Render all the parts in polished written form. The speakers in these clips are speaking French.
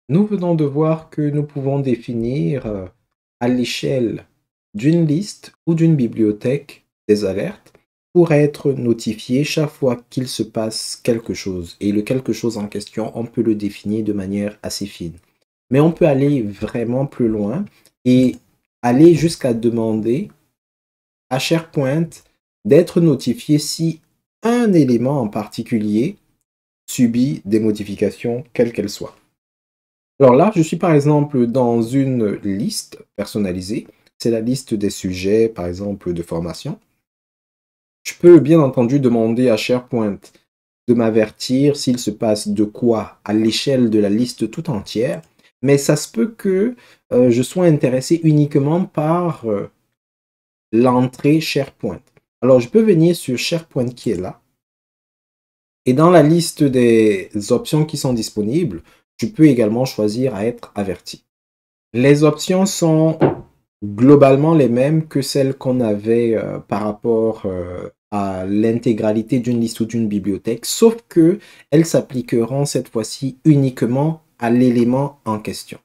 Nous venons de voir que nous pouvons définir à l'échelle d'une liste ou d'une bibliothèque des alertes pour être notifié chaque fois qu'il se passe quelque chose. Et le quelque chose en question, on peut le définir de manière assez fine. Mais on peut aller vraiment plus loin et aller jusqu'à demander à SharePoint d'être notifié si un élément en particulier subit des modifications, quelles qu'elles soient. Alors là, je suis par exemple dans une liste personnalisée. C'est la liste des sujets, par exemple, de formation. Je peux bien entendu demander à SharePoint de m'avertir s'il se passe de quoi à l'échelle de la liste tout entière, mais ça se peut que je sois intéressé uniquement par l'entrée SharePoint. Alors je peux venir sur SharePoint qui est là, et dans la liste des options qui sont disponibles, je peux également choisir à être averti. Les options sont globalement les mêmes que celles qu'on avait par rapport à l'intégralité d'une liste ou d'une bibliothèque, sauf que elles s'appliqueront cette fois-ci uniquement à l'élément en question.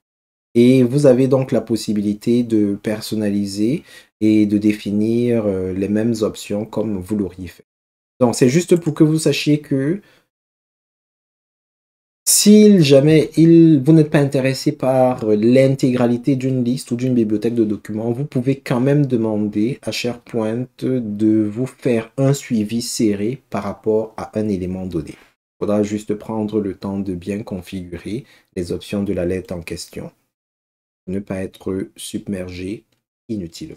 Et vous avez donc la possibilité de personnaliser et de définir les mêmes options comme vous l'auriez fait. Donc c'est juste pour que vous sachiez que si jamais vous n'êtes pas intéressé par l'intégralité d'une liste ou d'une bibliothèque de documents, vous pouvez quand même demander à SharePoint de vous faire un suivi serré par rapport à un élément donné. Il faudra juste prendre le temps de bien configurer les options de la lettre en question, ne pas être submergé inutilement.